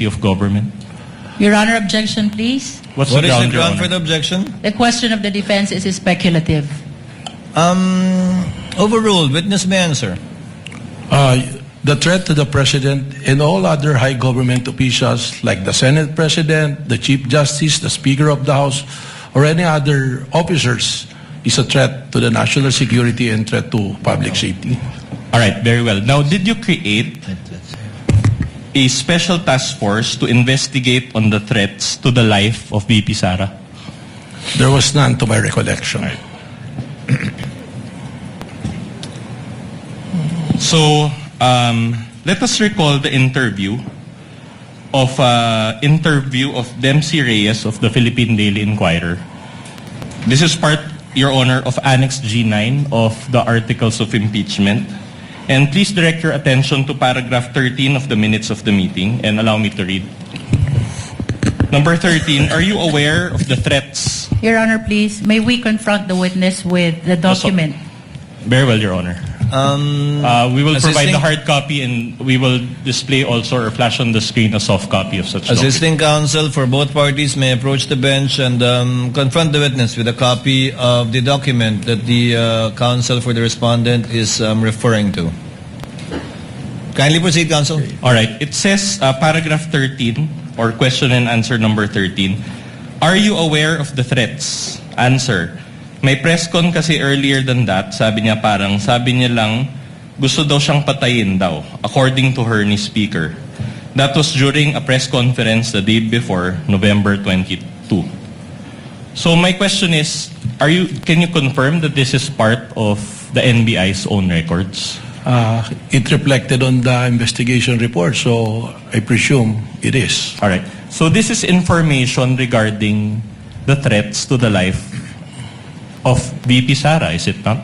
of government? Your Honor, objection, please. What What is the Your ground Honor? for the objection? The question of the defense is speculative. Overruled. Witness may answer. The threat to the President and all other high government officials like the Senate President, the Chief Justice, the Speaker of the House, or any other officers is a threat to the national security and threat to public safety. All right, very well. Now, did you create a special task force to investigate on the threats to the life of VP Sara? There was none to my recollection. So, let us recall the interview of Dempsey Reyes of the Philippine Daily Inquirer. This is part, Your Honor, of Annex G9 of the Articles of Impeachment. And please direct your attention to paragraph 13 of the minutes of the meeting and allow me to read. Number 13, are you aware of the threats? Your Honor, please, may we confront the witness with the document? Very well, Your Honor. We will provide Assisting- the hard copy and we will display also or flash on the screen a soft copy of such document. Assisting counsel for both parties may approach the bench and confront the witness with a copy of the document that the counsel for the respondent is referring to. Kindly proceed, counsel. All right. It says, paragraph 13, or question and answer number 13. Are you aware of the threats? Answer. May press con kasi earlier than that, sabi niya lang, gusto daw siyang patayin daw, according to her ni speaker. That was during a press conference the day before, November 22. So my question is, can you confirm that this is part of the NBI's own records? It reflected on the investigation report, so I presume it is. All right. So this is information regarding the threats to the life of VP Sara, is it not?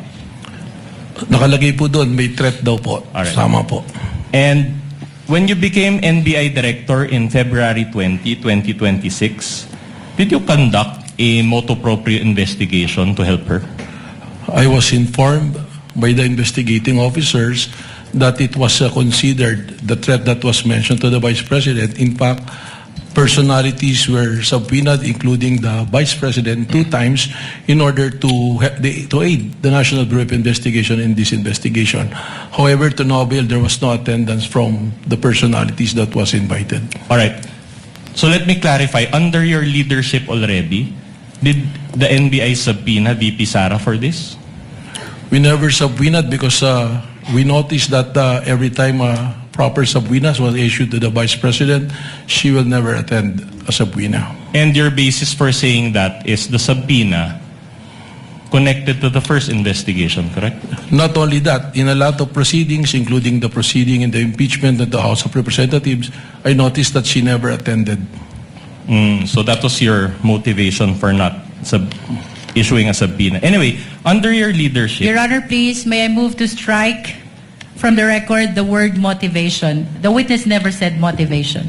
Nakalagay po doon, may threat daw po. Alright. Sama po. And when you became NBI director in February 2026, did you conduct a motu proprio investigation to help her? I was informed by the investigating officers that it was considered the threat that was mentioned to the Vice President. In fact, personalities were subpoenaed, including the Vice President, 2 times in order to aid the National Bureau of Investigation in this investigation. However, to no avail, there was no attendance from the personalities that was invited. All right. So let me clarify. Under your leadership already, did the NBI subpoena VP Sara for this? We never subpoenaed because we noticed that every time proper subpoenas was issued to the Vice President, she will never attend a subpoena. And your basis for saying that is the subpoena connected to the first investigation, correct? Not only that, in a lot of proceedings, including the proceeding in the impeachment at the House of Representatives, I noticed that she never attended. So that was your motivation for not issuing a subpoena. Anyway, under your leadership... Your Honor, please, may I move to strike from the record the word motivation? The witness never said motivation.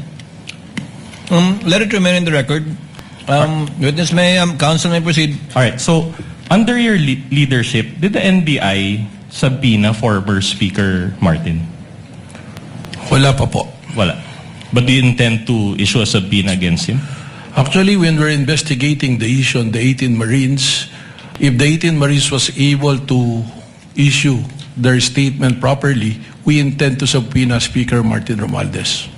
Let it remain in the record. Witness may, counsel may proceed. All right, so under your leadership, did the NBI subpoena former Speaker Martin? Wala pa po. Wala. But do you intend to issue a subpoena against him? Actually, when we're investigating the issue on the 18 Marines, if the 18 Marines was able to issue their statement properly, we intend to subpoena Speaker Martin Romualdez.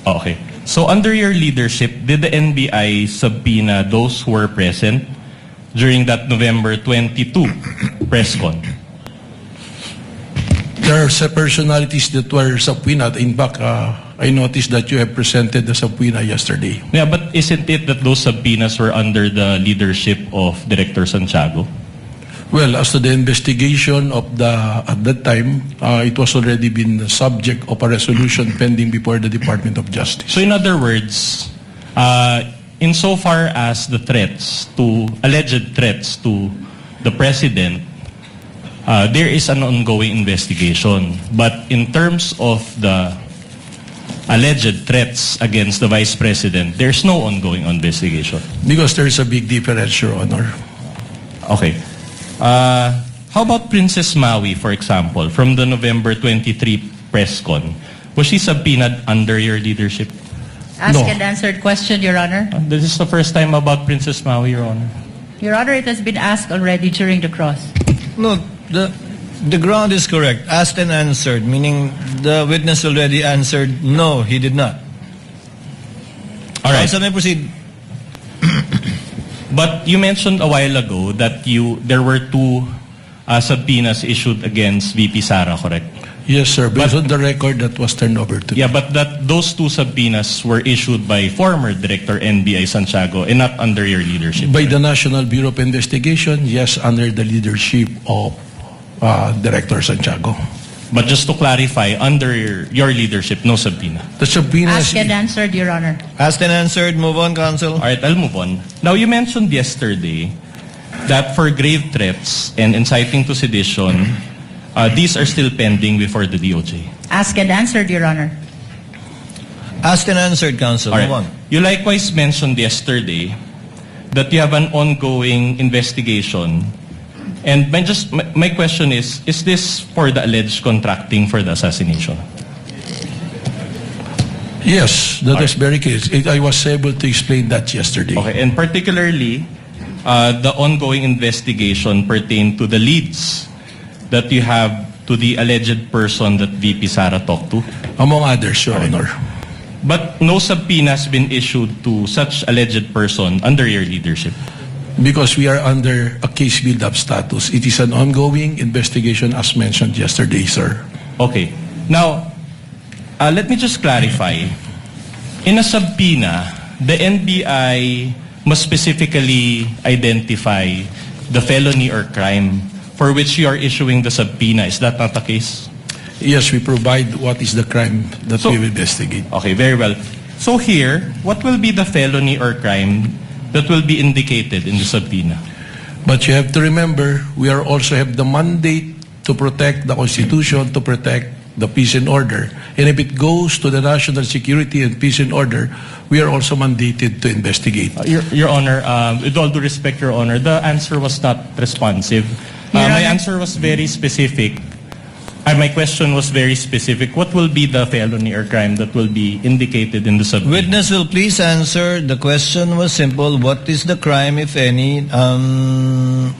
Okay. So under your leadership, did the NBI subpoena those who were present during that November 22 press con? There are some personalities that were subpoenaed. In fact, I noticed that you have presented the subpoena yesterday. Yeah, but isn't it that those subpoenas were under the leadership of Director Santiago? Well, as to the investigation of at that time, it was already been the subject of a resolution pending before the Department of Justice. So in other words, insofar as the alleged threats to the President, there is an ongoing investigation. But in terms of the alleged threats against the Vice President, there's no ongoing investigation. Because there is a big difference, Your Honor. Okay. How about Princess Maui, for example, from the November 23 press con? Was she subpoenaed under your leadership? Asked No. and answered question, Your Honor. This is the first time about Princess Maui, Your Honor. Your Honor, it has been asked already during the cross. No, the ground is correct. Asked and answered, meaning the witness already answered, no, he did not. All right. Counsel may proceed. But you mentioned a while ago that there were two subpoenas issued against VP Sara, correct? Yes, sir. Based on the record that was turned over to Yeah, but those two subpoenas were issued by former Director NBI Santiago and not under your leadership. by the National Bureau of Investigation, yes, under the leadership of Director Santiago. But just to clarify, under your leadership, no subpoena. The subpoenas, Asked and answered, Your Honor. Asked and answered. Move on, counsel. All right, I'll move on. Now, you mentioned yesterday that for grave threats and inciting to sedition, these are still pending before the DOJ. Asked and answered, Your Honor. Asked and answered, counsel. All Move right. on. You likewise mentioned yesterday that you have an ongoing investigation. And my question is this for the alleged contracting for the assassination? yes, that is very clear. I was able to explain that yesterday. Okay, and particularly, the ongoing investigation pertain to the leads that you have to the alleged person that VP Sara talked to. Among others, Your Honor. But no subpoena has been issued to such alleged person under your leadership. Because we are under a case build-up status. It is an ongoing investigation as mentioned yesterday, sir. Okay. Now, let me just clarify. In a subpoena, the NBI must specifically identify the felony or crime for which you are issuing the subpoena. Is that not the case? Yes, we provide what is the crime that So- we will investigate. Okay, very well. So here, what will be the felony or crime that will be indicated in the subpoena? But you have to remember, we are also have the mandate to protect the Constitution, to protect the peace and order. And if it goes to the national security and peace and order, we are also mandated to investigate. Your Honor, with all due respect, Your Honor, the answer was not responsive. Your My Honor- answer was very specific. My question was very specific. What will be the felony or crime that will be indicated in the subpoena? Witness will please answer. The question was simple. What is the crime, if any,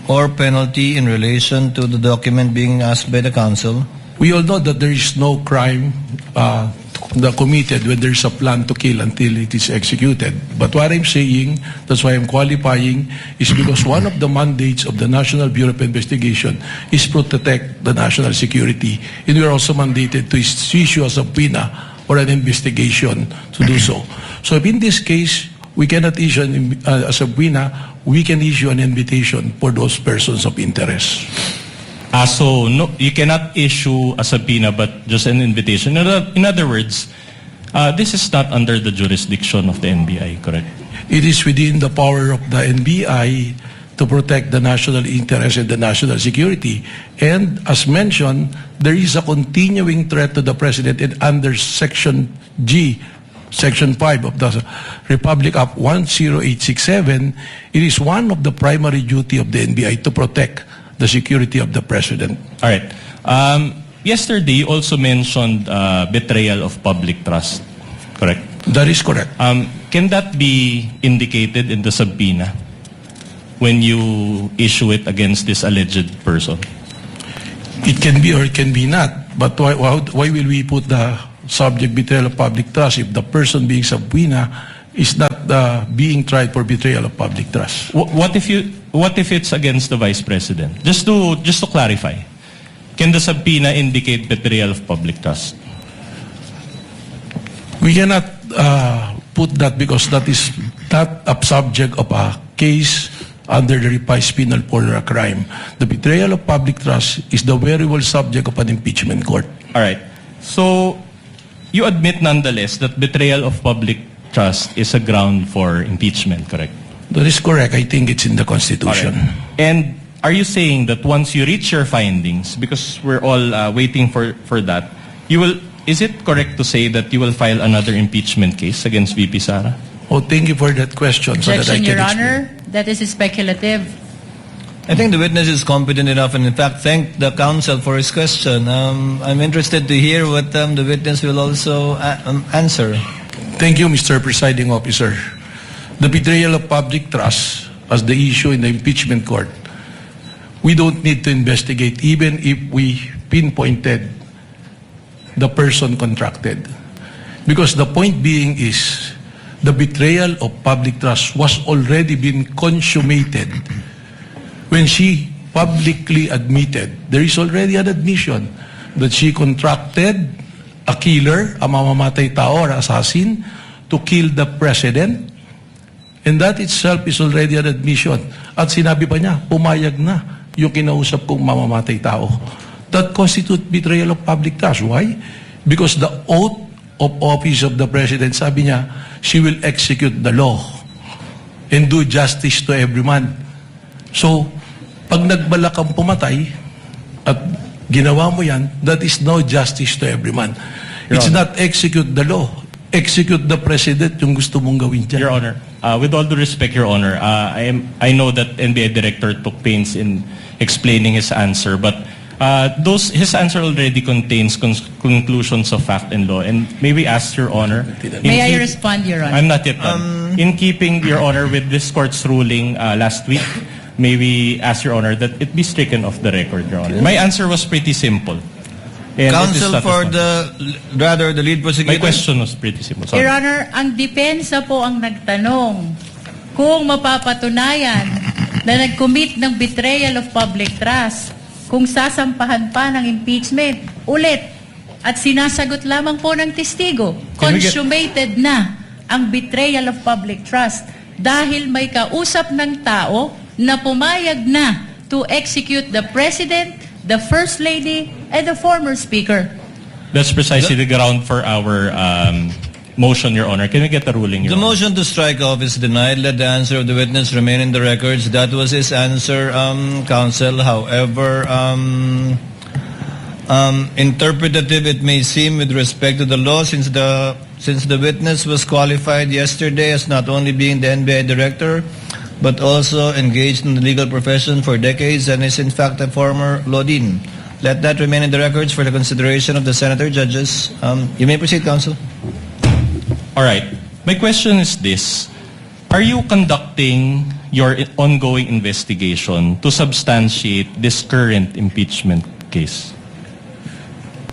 or penalty in relation to the document being asked by the counsel? We all know that there is no crime committed when there is a plan to kill until it is executed. But what I'm saying, that's why I'm qualifying, is because one of the mandates of the National Bureau of Investigation is to protect the national security. And we are also mandated to issue a subpoena or an investigation to do so. So if in this case, we cannot issue a subpoena, we can issue an invitation for those persons of interest. So no, you cannot issue a subpoena but just an invitation. In other words, this is not under the jurisdiction of the NBI, correct? It is within the power of the NBI to protect the national interest and the national security. And as mentioned, there is a continuing threat to the President and under Section G, Section 5 of the Republic Act 10867, it is one of the primary duty of the NBI to protect the security of the President. All right. Yesterday, you also mentioned betrayal of public trust, correct? That is correct. Can that be indicated in the subpoena when you issue it against this alleged person? It can be or it can be not. But why will we put the subject betrayal of public trust if the person being subpoena is not being tried for betrayal of public trust? What if it's against the Vice President? Just to clarify, can the subpoena indicate betrayal of public trust? We cannot put that because that is not a subject of a case under the revised penal code or a crime. The betrayal of public trust is the variable subject of an impeachment court. All right. So you admit nonetheless that betrayal of public trust is a ground for impeachment, correct? That is correct. I think it's in the Constitution. All right. And are you saying that once you reach your findings, because we're all waiting for that, is it correct to say that you will file another impeachment case against VP Sara? Oh, thank you for that question. So that I Objection, can Your explain. Honor. That is speculative. I think the witness is competent enough and in fact thank the counsel for his question. I'm interested to hear what the witness will also answer. Thank you, Mr. Presiding Officer. The betrayal of public trust as the issue in the impeachment court, we don't need to investigate even if we pinpointed the person contracted. Because the point being is, the betrayal of public trust was already been consummated when she publicly admitted, there is already an admission that she contracted a killer, a mamamatay tao or assassin, to kill the president. And that itself is already an admission. At sinabi pa niya, pumayag na yung kinausap kong mamamatay tao. That constitutes betrayal of public trust. Why? Because the oath of office of the president, sabi niya, she will execute the law and do justice to every man. So, pag nagbalak kang pumatay at ginawa mo yan, that is no justice to every man. It's not execute the law. Execute the president yung gusto mong gawin dyan. Your Honor, with all due respect, Your Honor, I know that NBI Director took pains in explaining his answer, but his answer already contains conclusions of fact and law. And may we ask Your Honor? May I respond, Your Honor? I'm not yet done. In keeping, Your Honor, with this court's ruling last week, may we ask Your Honor that it be stricken off the record, Your Honor? My answer was pretty simple. And Counsel for the lead prosecutor. My question was pretty simple. Sorry. Your Honor, ang depensa po ang nagtanong kung mapapatunayan na nag-commit ng betrayal of public trust, kung sasampahan pa ng impeachment ulit, at sinasagot lamang po ng testigo, consummated na ang betrayal of public trust dahil may kausap ng tao na pumayag na to execute the President, the First Lady, and the former Speaker. That's precisely the ground for our motion, Your Honor. Can we get the ruling, Your The Honor? motion to strike off is denied. Let the answer of the witness remain in the records. That was his answer, counsel. However, interpretative it may seem with respect to the law, since the witness was qualified yesterday as not only being the NBI director, but also engaged in the legal profession for decades and is in fact a former law dean. Let that remain in the records for the consideration of the senator judges. You may proceed, counsel. All right. My question is this. Are you conducting your ongoing investigation to substantiate this current impeachment case?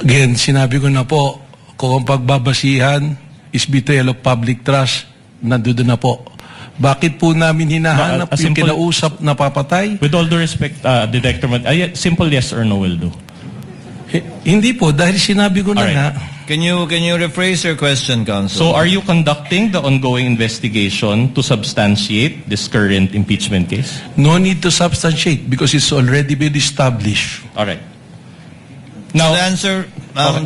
Again, sinabi ko na po, kung ang pagbabasihan is betrayal of public trust, nandoon na po. Bakit po namin hinahanap A yung simple- kinausap na papatay? With all due respect, Director, simple yes or no will do. Hindi po, dahil sinabi ko na Alright. nga, Can you rephrase your question, counsel? So are you conducting the ongoing investigation to substantiate this current impeachment case? no need to substantiate because it's already been established. All right. So Now, the answer,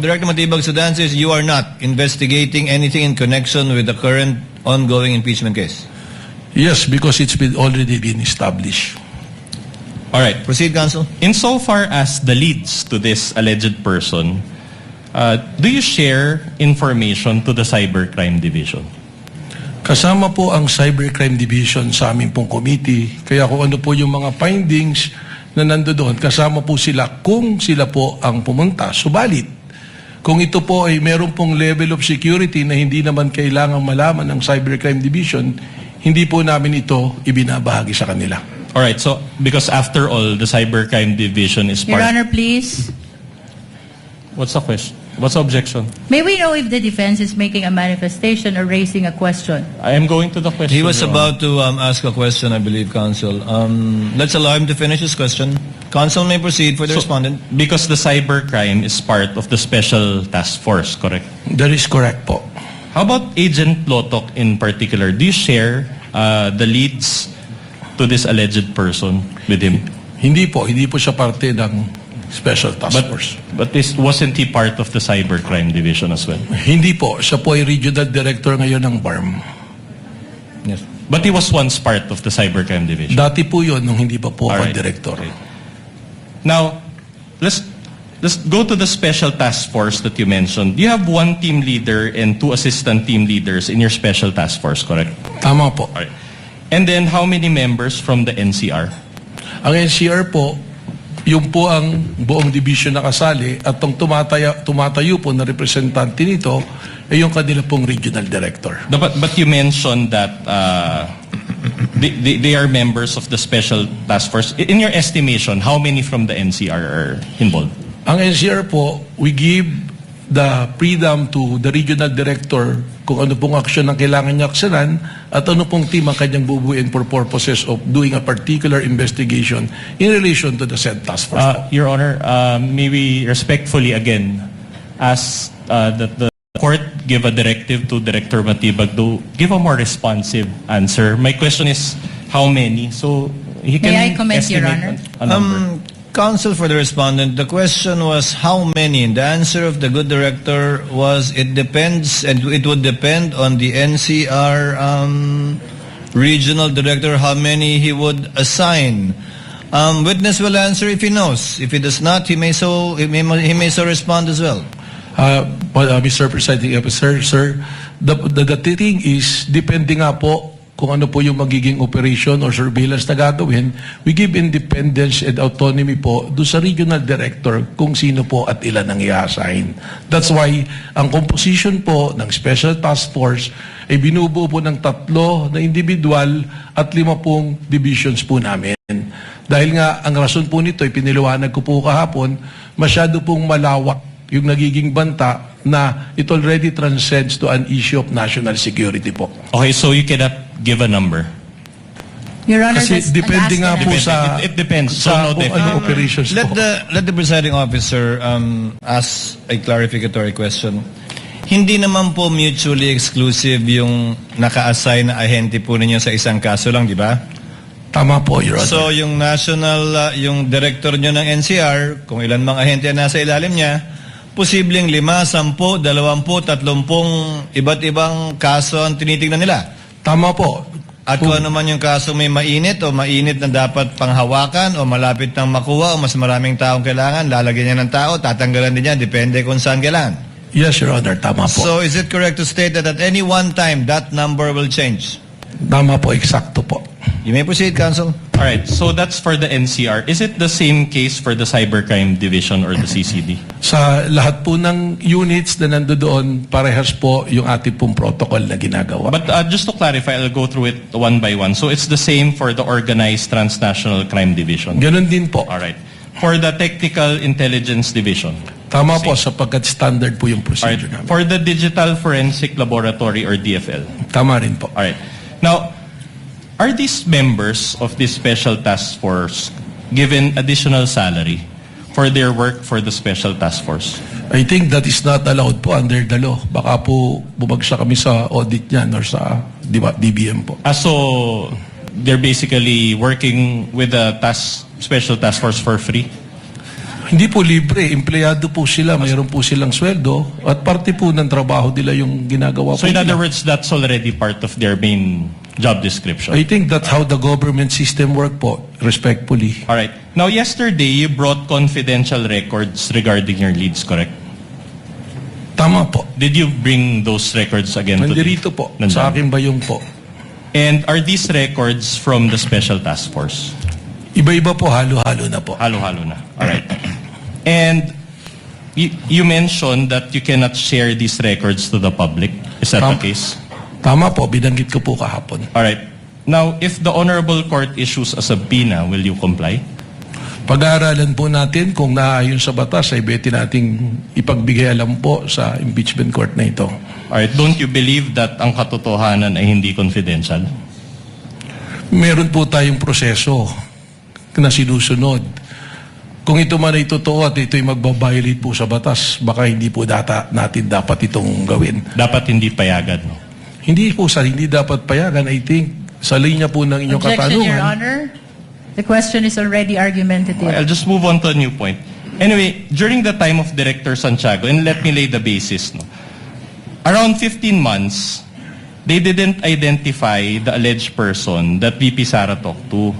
Director Matibag, so the answer is you are not investigating anything in connection with the current ongoing impeachment case. Yes, because it's already been established. all right. Proceed, counsel. Insofar as the leads to this alleged person, do you share information to the Cybercrime Division? Kasama po ang Cybercrime Division sa aming pong committee. Kaya kung ano po yung mga findings na nandoon, kasama po sila kung sila po ang pumunta. Subalit, kung ito po ay meron pong level of security na hindi naman kailangang malaman ng Cybercrime Division, hindi po namin ito ibinabahagi sa kanila. All right. So because after all, the Cybercrime Division is Your part. Honor, please. What's the question? What's the objection? May we know if the defense is making a manifestation or raising a question? I am going to the question. He was Your Honor. about to ask a question, I believe, counsel. Let's allow him to finish his question. Counsel may proceed for the respondent. Because the cybercrime is part of the special task force, correct? That is correct po. How about Agent Lotok in particular? Do you share the leads to this alleged person with him? Hindi po siya parte ng Special Task Force. But wasn't he part of the Cybercrime Division as well? Hindi po, siya po ay Regional Director ngayon ng BARM. Yes. But he was once part of the Cybercrime Division. Dati po yun nung hindi pa po ako Alright. Director. Okay. Now, let's go to the special task force that you mentioned. You have one team leader and two assistant team leaders in your special task force, correct? Tama po. Alright. And then how many members from the NCR? Ang NCR po, Yung po ang buong division na kasali at ang tumatayo po na representante nito ay yung kanila pong regional director. But you mentioned that they are members of the special task force. In your estimation, how many from the NCR are involved? Ang NCR po, we give the freedom to the regional director kung ano pong aksyon ang kailangan niya aksyonan at ano pong team ang kanyang bubuin for purposes of doing a particular investigation in relation to the said task force. Your Honor, may we respectfully again ask that the court give a directive to Director Matibag to give a more responsive answer. My question is, how many? So he can May I comment, Your estimate Honor? a number. Counsel for the respondent, the question was how many? The answer of the good director was it depends, and it would depend on the NCR regional director how many he would assign. Witness will answer if he knows. If he does not, he may so respond as well. Mr. Presiding Officer, sir, the thing is, depende nga po kung ano po yung magiging operation or surveillance na gagawin, we give independence and autonomy po doon sa regional director kung sino po at ilan ang i-assign. That's why ang composition po ng Special Task Force ay binubuo po ng 3 na individual at 5 pong divisions po namin. Dahil nga ang rason po nito ay piniliwanag ko po kahapon, masyado pong malawak yung nagiging banta na it already transcends to an issue of national security po. Okay, so you cannot give a number. Your Honor, Kasi that's depende nga po sa It depends. So sa no kung ano definite. operations Let po. the presiding officer ask a clarificatory question. Hindi naman po mutually exclusive yung naka-assign na ahente po ninyo sa isang kaso lang, di ba? Tama po, Your Honor. So yung national, yung director nyo ng NCR, kung ilan mang ahente ang nasa ilalim niya, posibleng 5, 10, 20, 30 iba't ibang kaso ang tinitingnan nila. Tama po. At kung ano man yung kaso may mainit o mainit na dapat panghawakan o malapit nang makuha o mas maraming taong kailangan, lalagyan niya ng tao, tatanggalan din niya, depende kung saan kailangan. Yes, Your Honor. Tama po. So is it correct to state that at any one time, that number will change? Tama po. Eksakto po. You may proceed, Counsel. All right, so that's for the NCR. Is it the same case for the Cybercrime Division or the CCD? Sa lahat po ng units na nandoon, parehas po yung ating pong protocol na ginagawa. But just to clarify, I'll go through it one by one. So it's the same for the Organized Transnational Crime Division? Ganon din po. All right. For the Technical Intelligence Division? Tama po, sapagkat standard po yung All right. procedure namin. For the Digital Forensic Laboratory or DFL? Tama rin po. All right. Now, are these members of this special task force given additional salary for their work for the special task force? I think that is not allowed po under the law. Baka po bumagsak kami sa audit niyan or sa DBM po. So they're basically working with the special task force for free? Hindi po libre. Empleyado po sila. Mayroon po silang sweldo. At parte po ng trabaho nila yung ginagawa So po in nila. other words, that's already part of their main job description? I think that's how the government system work po, respectfully. All right. Now, yesterday, you brought confidential records regarding your leads, correct? Tama po. Did you bring those records again today? Nandirito po. Nandyan. Sa akin ba yung po? And are these records from the special task force? Iba-iba po, halo-halo na po. Halo-halo na. All right. And you mentioned that you cannot share these records to the public. Is that the case? Tama po, binanggit ko po kahapon. All right. Now, if the Honorable Court issues a subpoena, will you comply? Pag-aaralan po natin kung naayon sa batas ay beti nating ipagbigay alam po sa impeachment court na ito. All right. Don't you believe that ang katotohanan ay hindi confidential? Meron po tayong proseso na sinusunod. Kung ito man ay totoo at ito ay magbabiolate po sa batas, baka hindi po natin dapat itong gawin. Dapat hindi payagan, no? Hindi po sa hindi dapat payagan, I think, sa linya po ng inyong Objection, Your katanungan. Honor. The question is already argumentative. I'll just move on to a new point. Anyway, during the time of Director Santiago, and let me lay the basis, no? Around 15 months, they didn't identify the alleged person that VP Sara talked to.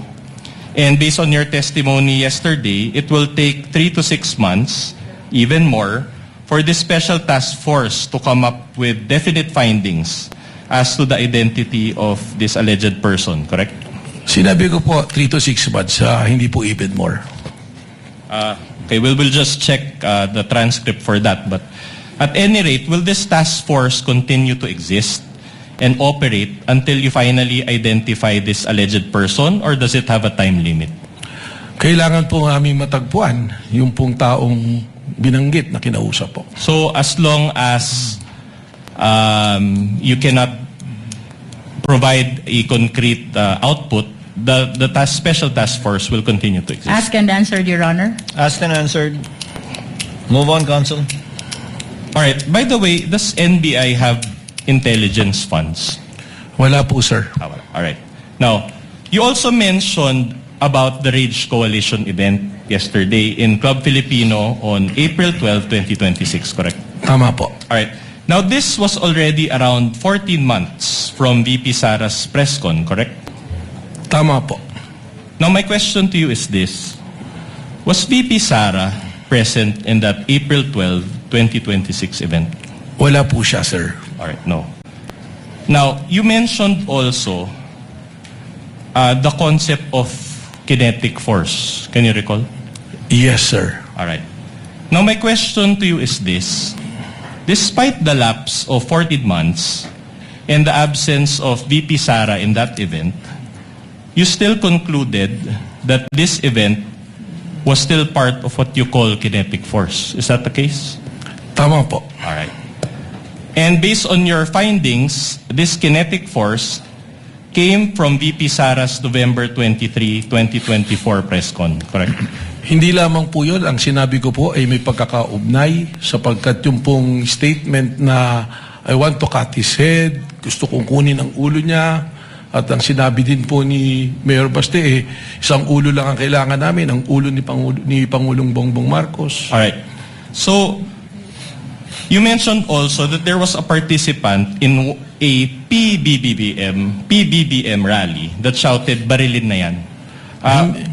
And based on your testimony yesterday, it will take 3 to 6 months, even more, for this special task force to come up with definite findings as to the identity of this alleged person, correct? Sinabi ko po, 3 to 6 months, hindi po even more. Okay, we'll just check the transcript for that. But at any rate, will this task force continue to exist and operate until you finally identify this alleged person, or does it have a time limit? Kailangan po aming matagpuan yung pong taong binanggit na kinausap po. So as long as you cannot provide a concrete output, the special task force will continue to exist. Asked and answered, Your Honor. Asked and answered. Move on, counsel. All right. By the way, does NBI have intelligence funds? Wala po, sir. All right. Now, you also mentioned about the Rage Coalition event yesterday in Club Filipino on April 12, 2026, correct? Tama po. All right. Now, this was already around 14 months from VP Sara's press con, correct? Tama po. Now, my question to you is this. Was VP Sara present in that April 12, 2026 event? Wala po siya, sir. All right, no. Now, you mentioned also the concept of kinetic force. Can you recall? Yes, sir. All right. Now, my question to you is this. Despite the lapse of 14 months and the absence of VP Sara in that event, you still concluded that this event was still part of what you call kinetic force. Is that the case? Tama po. All right. And based on your findings, this kinetic force came from VP Sara's November 23, 2024 press con, correct? Hindi lamang po yun. Ang sinabi ko po ay may pagkakaugnay sapagkat yung pong statement na I want to cut his head, gusto kong kunin ang ulo niya, at ang sinabi din po ni Mayor Baste, isang ulo lang ang kailangan namin, ang ulo ni Pangulong Bongbong Marcos. All right. So, you mentioned also that there was a participant in a PBBM rally that shouted, "Barilin na yan."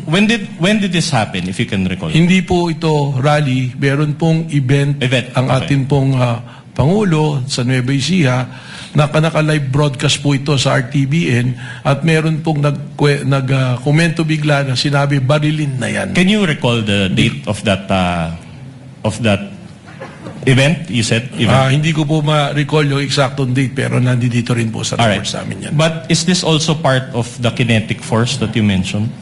When did this happen, if you can recall? Hindi po ito rally, meron pong event. Ang okay. atin pong Pangulo sa Nueva Ecija, naka-live broadcast po ito sa RTBN at meron pong nag-komento bigla na sinabi, barilin na yan. Can you recall the date of that event? You said event? Hindi ko po ma-recall yung exactong date pero nandito rin po sa All report sa amin yan. But is this also part of the kinetic force that you mentioned?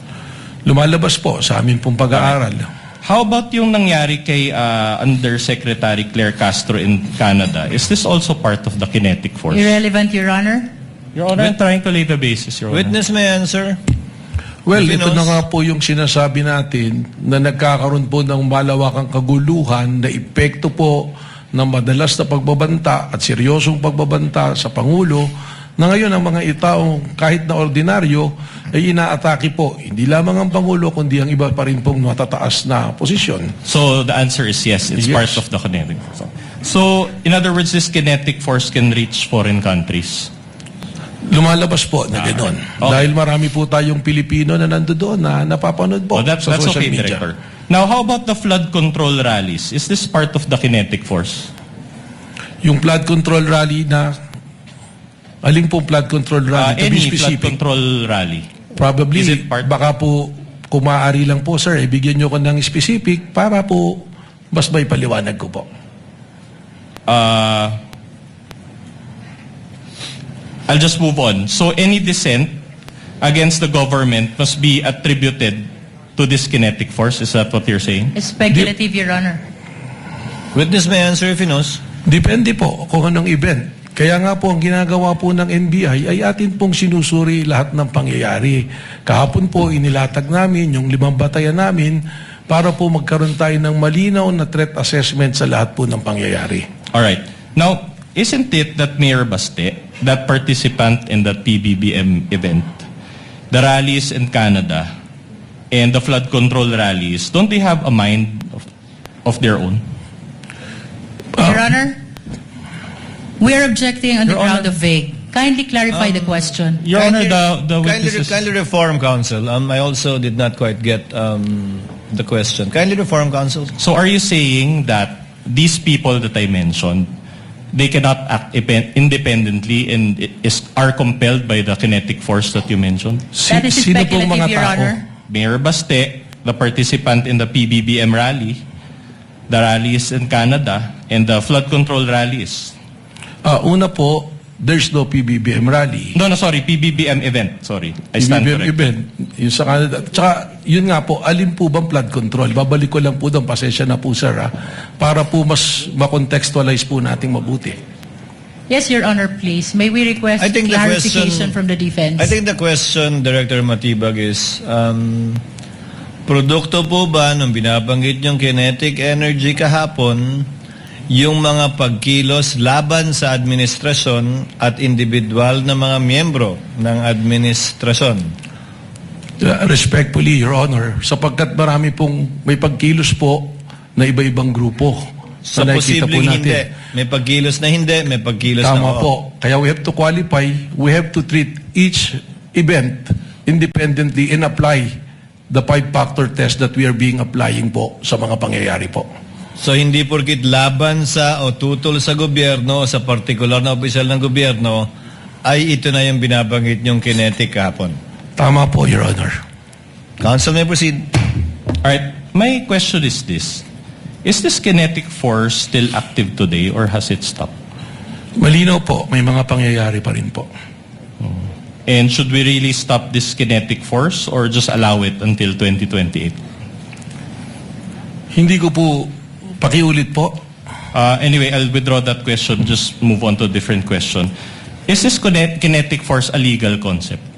Lumalabas po sa amin pong pag-aaral. How about yung nangyari kay Undersecretary Claire Castro in Canada? Is this also part of the kinetic force? Irrelevant, Your Honor. Your Honor, I'm trying to lay the basis, Your Honor. Witness may answer. Well, If he ito knows. na nga po yung sinasabi natin na nagkakaroon po ng malawakang kaguluhan na epekto po ng madalas na pagbabanta at seryosong pagbabanta sa Pangulo na ngayon ang mga itaong kahit na ordinaryo ay inaatake po. Hindi lamang ang Pangulo kundi ang iba pa rin pong matataas na posisyon. So the answer is yes, it's Yes. part of the kinetic force. So, in other words, this kinetic force can reach foreign countries. Lumalabas po na gano'n. Okay. Dahil marami po tayong Pilipino na nandoon na napapanood po That's sa social okay, media. Director. Now, how about the flood control rallies? Is this part of the kinetic force? Yung flood control rally na aling pong flood control rally? To be Any flood specific. control rally? Probably, Is it part- baka po kung maaari lang po sir, ibigyan nyo ko ng specific para po mas may paliwanag ko po. I'll just move on. So any dissent against the government must be attributed to this kinetic force. Is that what you're saying? It's speculative, Your Honor. Witness may answer if he knows. Depende po kung anong event. Kaya nga po ang ginagawa po ng NBI ay atin pong sinusuri lahat ng pangyayari. Kahapon po inilatag namin yung 5 batayan namin para po magkaroon tayo ng malinaw na threat assessment sa lahat po ng pangyayari. All right. Now, isn't it that Mayor Baste, that participant in that PBBM event, the rallies in Canada, and the flood control rallies, don't they have a mind of their own? Your Honor, we are objecting on the Your ground Honor. of vague. Kindly clarify the question. Your Honor, the witnesses... Kindly reform, counsel. I also did not quite get the question. Kindly reform, counsel. So are you saying that these people that I mentioned, they cannot act independently and are compelled by the kinetic force that you mentioned? That is Sino pong speculative, mga Your tao? Honor. Mayor Baste, the participant in the PBBM rally, the rallies in Canada, and the flood control rallies? Una po, there's no PBBM rally. No, sorry, PBBM event. Sorry, I stand PBBM corrected. event, yung sa Canada. Tsaka, yun nga po, alin po bang flood control? Babalik ko lang po doon, pasensya na po sir, para po mas makontextualize po nating mabuti. Yes, Your Honor, please. May we request I think the clarification question- from the defense? I think the question, Director Matibag, is produkto po ba nung binabanggit yung kinetic energy kahapon yung mga pagkilos laban sa administrasyon at individual na mga miyembro ng administrasyon? Respectfully, Your Honor, sapagkat marami pong may pagkilos po na iba-ibang grupo. So na nakikita po posibleng natin. hindi. May pagkilos na hindi, may pagkilos na Tama oo. po. Kaya we have to qualify, we have to treat each event independently and apply the 5-factor test that we are being applying po sa mga pangyayari po. So hindi porkit laban sa o tutol sa gobyerno o sa partikular na opisyal ng gobyerno ay ito na yung binabanggit yung kinetic kahapon. Tama po, Your Honor. Counsel may proceed. Alright, my question is this. Is this kinetic force still active today or has it stopped? Malinaw po, may mga pangyayari pa rin po. And should we really stop this kinetic force or just allow it until 2028? Hindi ko po, pakiulit po. Anyway, I'll withdraw that question. Just move on to a different question. Is this kinetic force a legal concept?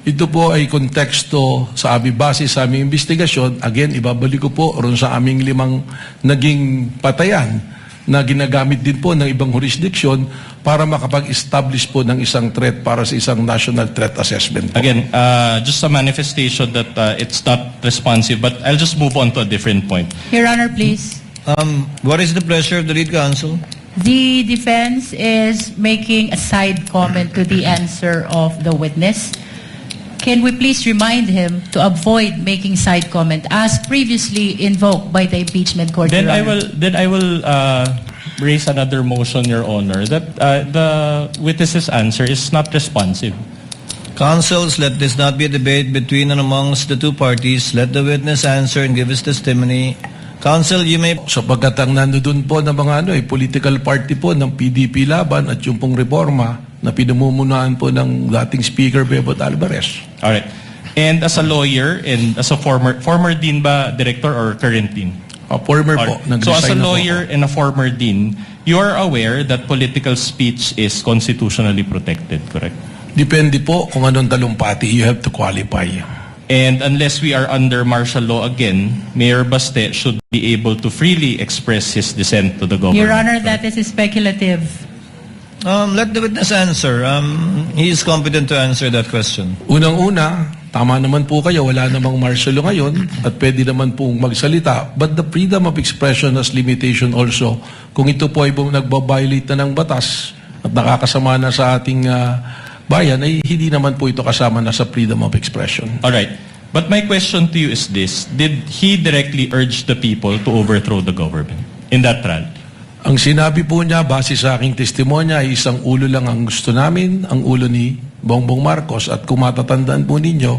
Ito po ay konteksto sa aming base sa aming investigasyon. Again, ibabalik ko po ron sa aming 5 naging patayan na ginagamit din po ng ibang jurisdiction para makapag-establish po ng isang threat para sa isang national threat assessment po. Again, just a manifestation that it's not responsive, but I'll just move on to a different point. Your Honor, please. What is the pleasure of the lead counsel? The defense is making a side comment to the answer of the witness. Can we please remind him to avoid making side comment as previously invoked by the impeachment court? Then Your I Honor? will raise another motion, Your Honor, that the witness's answer is not responsive. Counsels, let this not be a debate between and amongst the two parties. Let the witness answer and give his testimony. Counsel, you may... Sapagkat ang nandoon po ng mga political party po ng PDP laban at yung pong reforma na pinamumunuan po ng dating Speaker Bebot Alvarez. All right. And as a lawyer and as a former dean ba, director or current dean? Former po, So as a nag-resign na po lawyer ako. and a former dean, you are aware that political speech is constitutionally protected, correct? Depende po kung anong talumpati, you have to qualify. And unless we are under martial law again, Mayor Baste should be able to freely express his dissent to the government. Your Honor, that is speculative. Let the witness answer. He is competent to answer that question. Unang-una, tama naman po kayo, wala namang martial law ngayon at pwede naman pong magsalita. But the freedom of expression has limitation also. Kung ito po ay nagbabiolate na ng batas at nakakasama na sa ating bayan, ay hindi naman po ito kasama na sa freedom of expression. All right. But my question to you is this. Did he directly urge the people to overthrow the government in that rally? Ang sinabi po niya, base sa aking testimonya, ay isang ulo lang ang gusto namin, ang ulo ni Bongbong Marcos. At kung matatandaan po ninyo,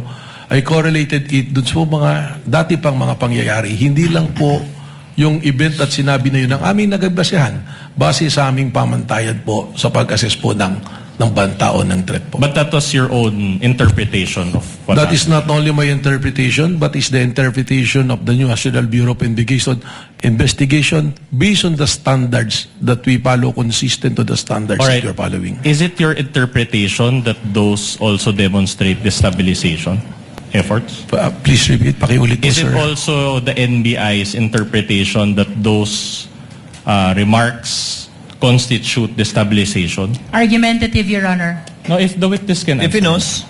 ay correlated it dun sa mga dati pang mga pangyayari. Hindi lang po yung event at sinabi na yun ang aming nagbasehan base sa aming pamantayan po sa pag-assess po ng bantao ng threat po. But that was your own interpretation of what That is happened. not only my interpretation, but is the interpretation of the new National Bureau of Investigation based on the standards that we follow, consistent to the standards All that right. we are following. Is it your interpretation that those also demonstrate destabilization efforts? Please repeat, pakiulit po, Is it sir. also the NBI's interpretation that those remarks constitute destabilization? Argumentative, Your Honor. No, if the witness can If he answer. knows,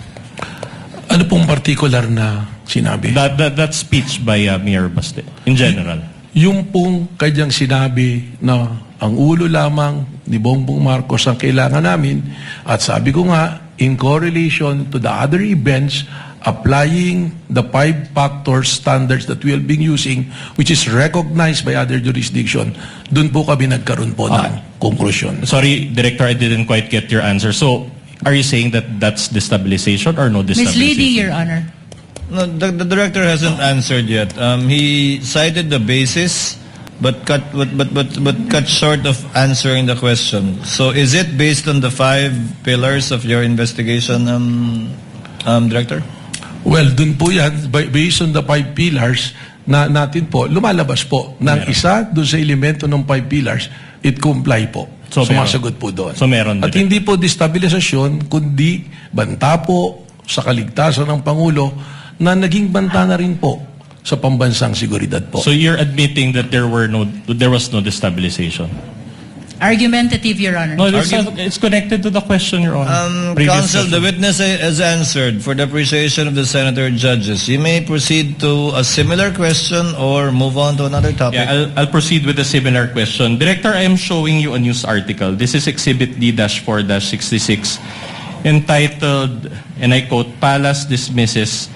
Ano pong particular na sinabi? That speech by Mayor Baste, in general. Yung pong kanyang sinabi na ang ulo lamang ni Bongbong Marcos ang kailangan namin at sabi ko nga, in correlation to the other events, applying the 5-factor standards that we have been using, which is recognized by other jurisdiction, dun po kami nagkaroon po ng conclusion. Sorry, Director, I didn't quite get your answer. So, are you saying that that's destabilization or no destabilization? Misleading, Your Honor. No, the director hasn't answered yet. He cited the basis, but cut short of answering the question. So, is it based on the 5 pillars of your investigation, Director? Well, dun po yan, based on the 5 pillars na natin po, lumalabas po ng isa dun sa elemento ng 5 pillars, it comply po. So, sumasagot po doon. So, meron At din. hindi po destabilisasyon, kundi banta po sa kaligtasan ng Pangulo na naging banta na rin po sa pambansang seguridad po. So you're admitting that there was no destabilization? Argumentative, Your Honor. No, it's connected to the question, Your Honor. Previous Counsel, the session. witness has answered for the appreciation of the senator judges. You may proceed to a similar question or move on to another topic. Yeah, I'll proceed with a similar question. Director, I am showing you a news article. This is Exhibit D-4-66 entitled, and I quote, Palace dismisses